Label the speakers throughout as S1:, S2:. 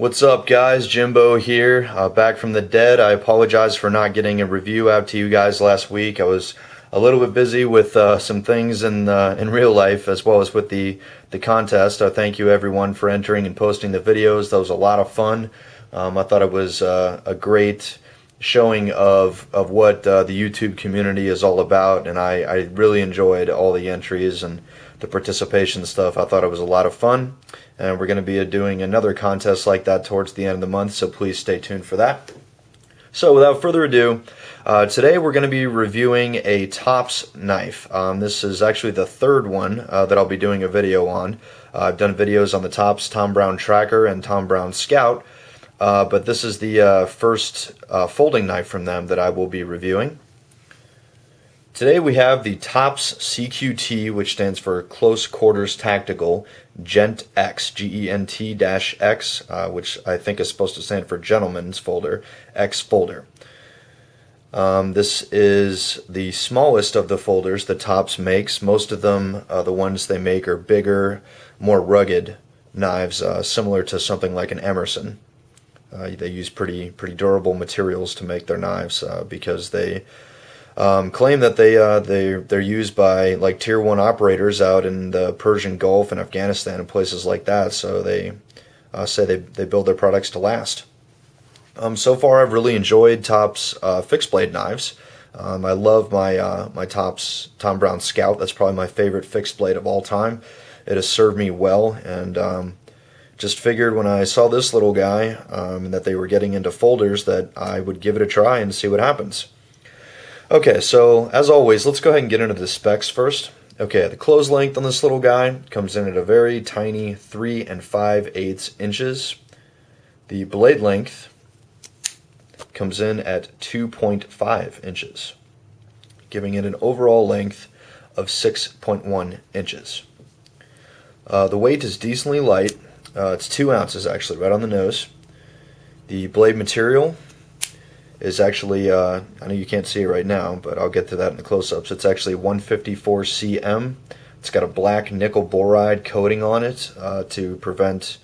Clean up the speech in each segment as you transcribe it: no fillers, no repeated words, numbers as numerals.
S1: What's up, guys? Jimbo here, back from the dead. I apologize for not getting a review out to you guys last week. I was a little bit busy with some things in real life as well as with the contest. I thank you everyone for entering and posting the videos. That was a lot of fun. I thought it was a great showing of what the YouTube community is all about, and I really enjoyed all the entries and the participation stuff. I thought it was a lot of fun, and we're going to be doing another contest like that towards the end of the month, so please stay tuned for that. So without further ado, today we're going to be reviewing a Tops knife. This is actually the third one that I'll be doing a video on. I've done videos on the Tops Tom Brown Tracker and Tom Brown Scout, but this is the first folding knife from them that I will be reviewing. Today we have the Tops CQT, which stands for Close Quarters Tactical Gent-X, Gent-X, which I think is supposed to stand for Gentleman's Folder, X folder. This is the smallest of the folders that Tops makes. Most of them, the ones they make, are bigger, more rugged knives, similar to something like an Emerson. They use pretty durable materials to make their knives because they claim that they're used by like tier 1 operators out in the Persian Gulf and Afghanistan and places like that. So they say they build their products to last. So far, I've really enjoyed Tops fixed blade knives. I love my Tops Tom Brown Scout. That's probably my favorite fixed blade of all time. It has served me well, and just figured when I saw this little guy and that they were getting into folders that I would give it a try and see what happens. Okay, so as always, let's go ahead and get into the specs first. Okay, the close length on this little guy comes in at a very tiny 3 5/8 inches. The blade length comes in at 2.5 inches, giving it an overall length of 6.1 inches. The weight is decently light. It's 2 ounces actually, right on the nose. The blade material is actually, I know you can't see it right now, but I'll get to that in the close-ups. It's actually 154 cm. It's got a black nickel boride coating on it to prevent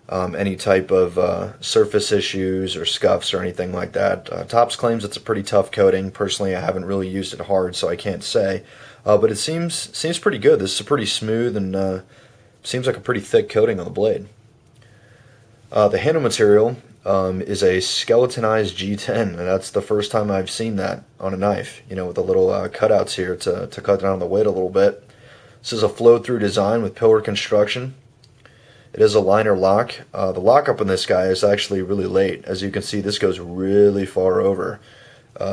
S1: any type of surface issues or scuffs or anything like that. Tops claims it's a pretty tough coating. Personally, I haven't really used it hard, so I can't say. But it seems pretty good. This is pretty smooth and seems like a pretty thick coating on the blade. The handle material is a skeletonized G10, and that's the first time I've seen that on a knife, you know, with the little cutouts here to cut down on the weight a little bit. This is a flow-through design with pillar construction. It is a liner lock. The lockup on this guy is actually really late. As you can see, this goes really far over,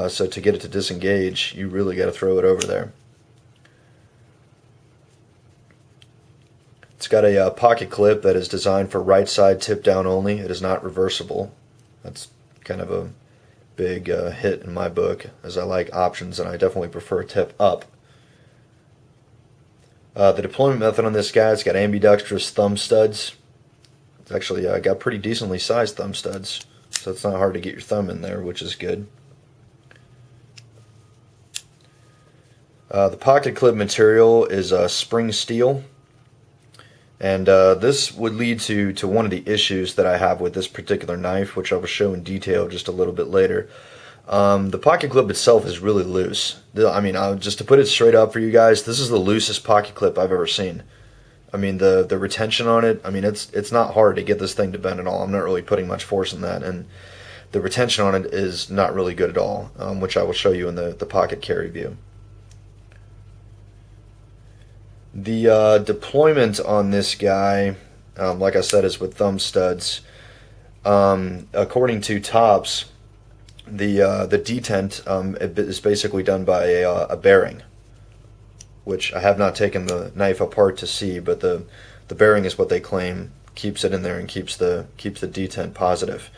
S1: so to get it to disengage, you really got to throw it over there. It's got a pocket clip that is designed for right side tip down only. It is not reversible. That's kind of a big hit in my book, as I like options and I definitely prefer tip up. The deployment method on this guy, it's got ambidextrous thumb studs. It's actually got pretty decently sized thumb studs, so it's not hard to get your thumb in there, which is good. The pocket clip material is spring steel. And this would lead to one of the issues that I have with this particular knife, which I will show in detail just a little bit later. The pocket clip itself is really loose. I mean, just to put it straight up for you guys, this is the loosest pocket clip I've ever seen. I mean, the retention on it, I mean, it's not hard to get this thing to bend at all. I'm not really putting much force in that, and the retention on it is not really good at all, which I will show you in the pocket carry view. The deployment on this guy, like I said, is with thumb studs. According to Tops, the detent is basically done by a bearing, which I have not taken the knife apart to see, but the bearing is what they claim keeps it in there and keeps the detent positive.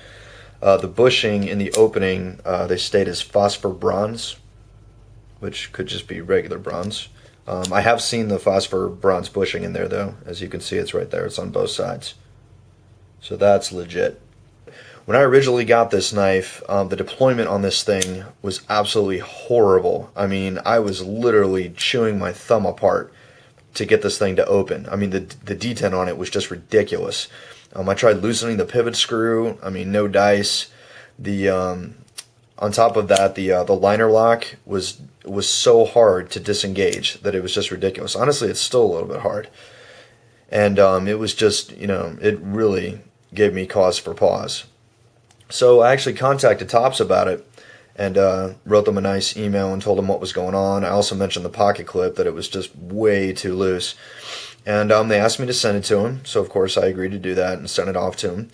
S1: The bushing in the opening, they state, is phosphor bronze, which could just be regular bronze. I have seen the phosphor bronze bushing in there though. As you can see, it's right there. It's on both sides. So that's legit. When I originally got this knife, the deployment on this thing was absolutely horrible. I mean, I was literally chewing my thumb apart to get this thing to open. I mean, the detent on it was just ridiculous. I tried loosening the pivot screw. I mean, no dice. The on top of that, the liner lock was so hard to disengage that it was just ridiculous. Honestly, it's still a little bit hard, and it was just, it really gave me cause for pause. So I actually contacted Tops about it and wrote them a nice email and told them what was going on. I also mentioned the pocket clip, that it was just way too loose. And they asked me to send it to him, so of course I agreed to do that and send it off to him.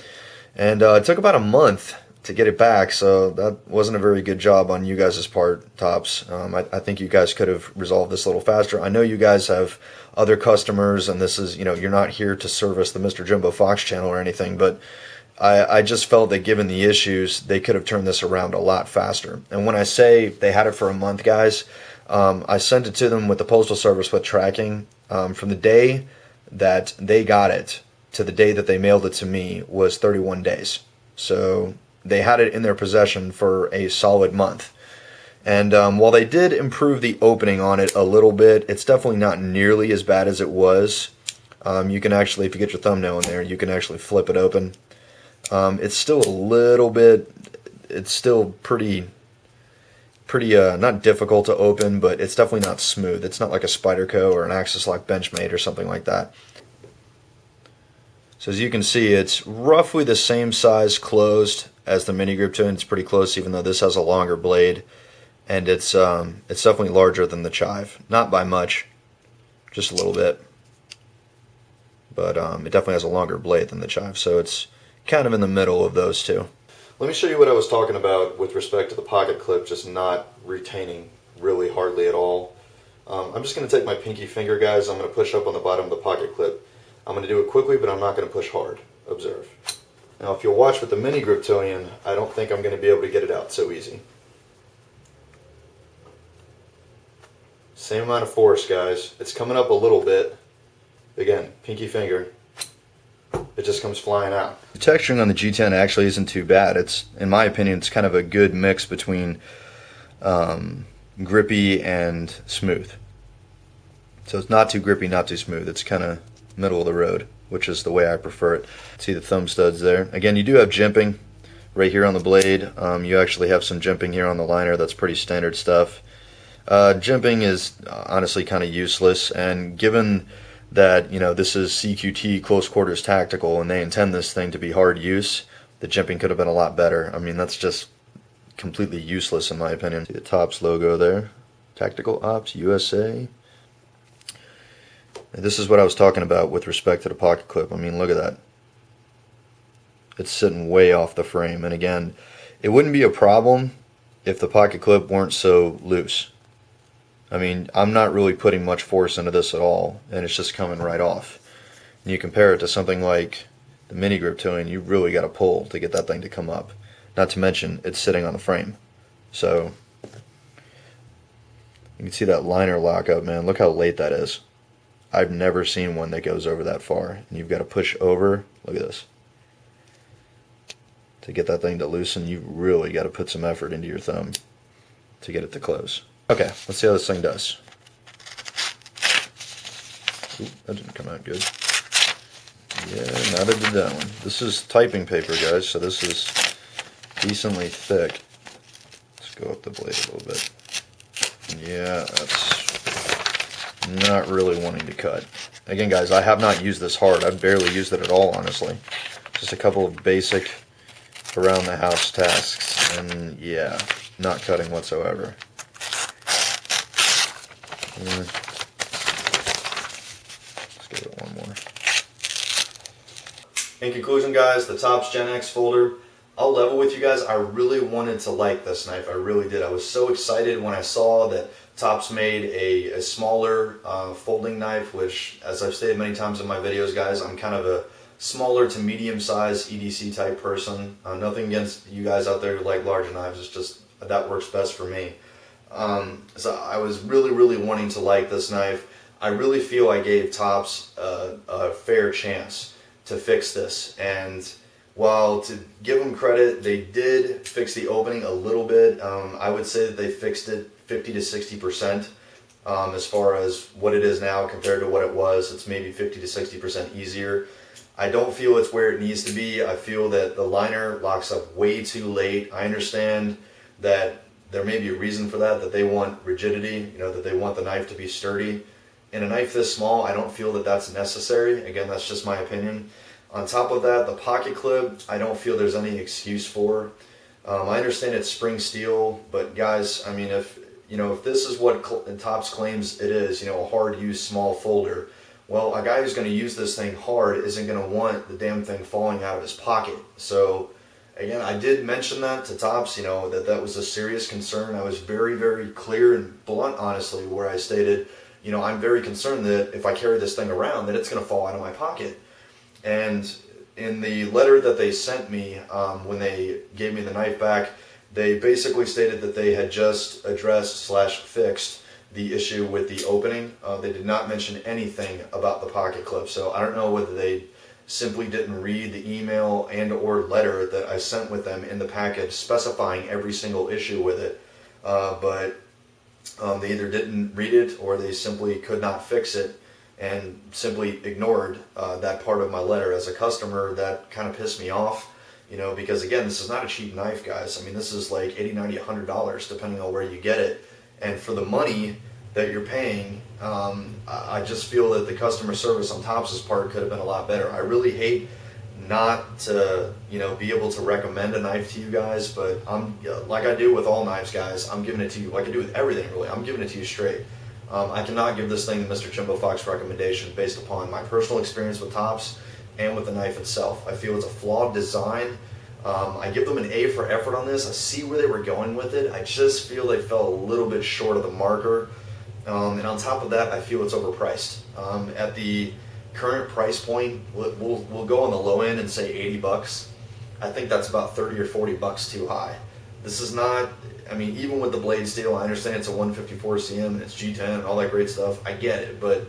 S1: And it took about a month to get it back, so that wasn't a very good job on you guys' part, Tops. I think you guys could have resolved this a little faster. I know you guys have other customers, and this is, you're not here to service the Mr. Jimbo Fox channel or anything, but I just felt that given the issues, they could have turned this around a lot faster. And when I say they had it for a month, guys, I sent it to them with the Postal Service with tracking. From the day that they got it to the day that they mailed it to me was 31 days. So they had it in their possession for a solid month. And while they did improve the opening on it a little bit, it's definitely not nearly as bad as it was. You can actually, if you get your thumbnail in there, you can actually flip it open. It's still a little bit, it's still pretty not difficult to open, but it's definitely not smooth. It's not like a Spyderco or an Axis Lock Benchmade or something like that. So as you can see, it's roughly the same size closed as the mini grip tune. It's pretty close, even though this has a longer blade, and it's definitely larger than the Chive. Not by much, just a little bit, but it definitely has a longer blade than the Chive. So it's kind of in the middle of those two. Let me show you what I was talking about with respect to the pocket clip just not retaining really hardly at all. I'm just going to take my pinky finger, guys. I'm going to push up on the bottom of the pocket clip. I'm going to do it quickly, but I'm not going to push hard. Observe. Now, if you'll watch with the mini grip Griptonian, I don't think I'm going to be able to get it out so easy. Same amount of force, guys. It's coming up a little bit. Again, pinky finger. It just comes flying out. The texturing on the G10 actually isn't too bad. It's, in my opinion, it's kind of a good mix between grippy and smooth. So it's not too grippy, not too smooth. It's kind of middle of the road, which is the way I prefer it. See the thumb studs there. Again, you do have jimping right here on the blade. You actually have some jimping here on the liner. That's pretty standard stuff. Jimping is honestly kind of useless, and given that, this is CQT close quarters tactical and they intend this thing to be hard use, the jimping could have been a lot better. I mean, that's just completely useless in my opinion. See the Tops logo there, Tactical Ops USA. And this is what I was talking about with respect to the pocket clip. I mean, look at that. It's sitting way off the frame, and again, it wouldn't be a problem if the pocket clip weren't so loose. I mean, I'm not really putting much force into this at all, and it's just coming right off. And you compare it to something like the mini grip towing, you really got to pull to get that thing to come up. Not to mention, it's sitting on the frame. So, you can see that liner lock up, man. Look how late that is. I've never seen one that goes over that far. And you've got to push over, look at this. To get that thing to loosen, you've really got to put some effort into your thumb to get it to close. Okay, let's see how this thing does. Ooh, that didn't come out good. Yeah, not a did that one. This is typing paper, guys, so this is decently thick. Let's go up the blade a little bit. Yeah, that's not really wanting to cut. Again, guys, I have not used this hard. I've barely used it at all, honestly. Just a couple of basic around the house tasks, and yeah, not cutting whatsoever. Let's give it one more. In conclusion, guys, the Tops Gen-X folder, I'll level with you guys. I really wanted to like this knife. I really did. I was so excited when I saw that Tops made a smaller folding knife, which, as I've stated many times in my videos, guys, I'm kind of a smaller to medium-sized EDC type person. Nothing against you guys out there who like larger knives. It's just that works best for me. So I was really wanting to like this knife. I really feel I gave Tops a fair chance to fix this, and while to give them credit, they did fix the opening a little bit. I would say that they fixed it 50 to 60% as far as what it is now compared to what it was. It's maybe 50 to 60% easier. I don't feel it's where it needs to be. I feel that the liner locks up way too late. I understand that there may be a reason for that they want rigidity, that they want the knife to be sturdy. In a knife this small, I don't feel that that's necessary. Again, that's just my opinion. On top of that, the pocket clip, I don't feel there's any excuse for. I understand it's spring steel, but guys, I mean, if this is what Tops claims it is, a hard use small folder, well, a guy who's going to use this thing hard isn't going to want the damn thing falling out of his pocket. So again, I did mention that to Tops, that was a serious concern. I was very, very clear and blunt, honestly, where I stated, I'm very concerned that if I carry this thing around, that it's going to fall out of my pocket. And in the letter that they sent me when they gave me the knife back, they basically stated that they had just addressed / fixed the issue with the opening. They did not mention anything about the pocket clip. So I don't know whether they simply didn't read the email and or letter that I sent with them in the package specifying every single issue with it. But they either didn't read it or they simply could not fix it and simply ignored that part of my letter. As a customer, that kind of pissed me off, because again, this is not a cheap knife, guys. I mean, this is like $80, $90, $100 depending on where you get it. And for the money that you're paying, I just feel that the customer service on Tops' part could have been a lot better. I really hate not to, be able to recommend a knife to you guys, but I'm like I do with all knives, guys. I'm giving it to you like I do with everything, really. I'm giving it to you straight. I cannot give this thing the Mr. Jimbo Fox recommendation based upon my personal experience with Tops and with the knife itself. I feel it's a flawed design. I give them an A for effort on this. I see where they were going with it. I just feel they fell a little bit short of the marker. And on top of that, I feel it's overpriced. At the current price point, we'll go on the low end and say $80. I think that's about 30 or 40 bucks too high. This is not, I mean, even with the blade steel, I understand it's a 154 cm and it's G10 and all that great stuff. I get it, but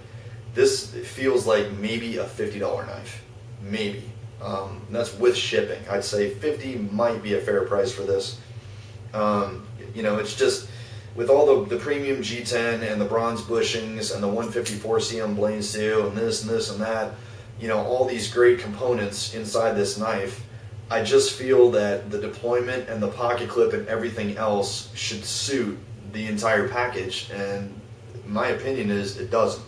S1: this feels like maybe a $50 knife. Maybe. That's with shipping. I'd say $50 might be a fair price for this. It's just, with all the premium G10 and the bronze bushings and the 154 cm blade steel and this and that, all these great components inside this knife, I just feel that the deployment and the pocket clip and everything else should suit the entire package, and my opinion is it doesn't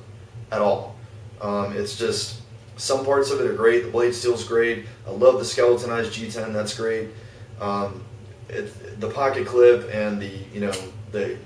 S1: at all. It's just, some parts of it are great. The blade steel's great. I love the skeletonized G10. That's great. The pocket clip and the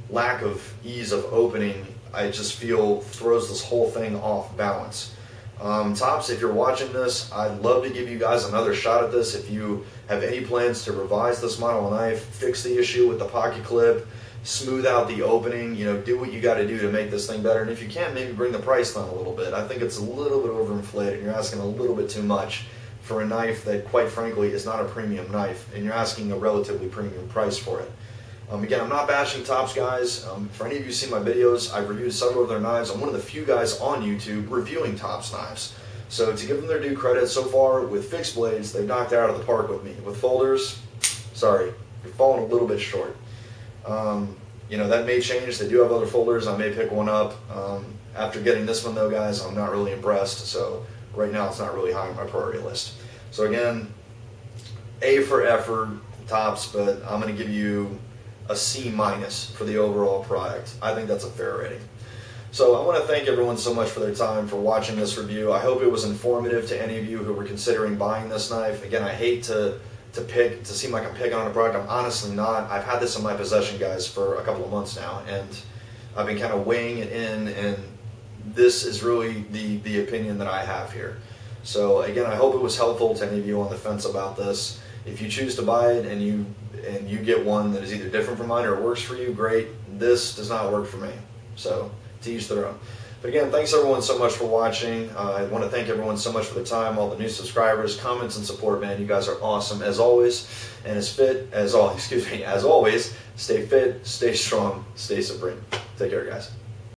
S1: lack of ease of opening, I just feel throws this whole thing off balance. Tops, if you're watching this, I'd love to give you guys another shot at this. If you have any plans to revise this model knife, fix the issue with the pocket clip, smooth out the opening, do what you got to do to make this thing better. And if you can, maybe bring the price down a little bit. I think it's a little bit overinflated. You're asking a little bit too much for a knife that, quite frankly, is not a premium knife, and you're asking a relatively premium price for it. Again, I'm not bashing Tops, guys. For any of you who see my videos, I've reviewed several of their knives. I'm one of the few guys on YouTube reviewing Tops knives. So to give them their due credit, so far with fixed blades, they've knocked it out of the park with me. With folders, sorry, you're falling a little bit short. That may change. They do have other folders. I may pick one up. After getting this one, though, guys, I'm not really impressed. So right now, it's not really high on my priority list. So again, A for effort, Tops, but I'm going to give you a C- for the overall product. I think that's a fair rating. So I want to thank everyone so much for their time, for watching this review. I hope it was informative to any of you who were considering buying this knife. Again, I hate to seem like I'm picking on a product. I'm honestly not. I've had this in my possession, guys, for a couple of months now, and I've been kind of weighing it in, and this is really the opinion that I have here. So again, I hope it was helpful to any of you on the fence about this. If you choose to buy it and you get one that is either different from mine or works for you, great. This does not work for me. So to each their own. But again, thanks everyone so much for watching. I want to thank everyone so much for their time, all the new subscribers, comments, and support, man. You guys are awesome as always. And as always, stay fit, stay strong, stay supreme. Take care, guys.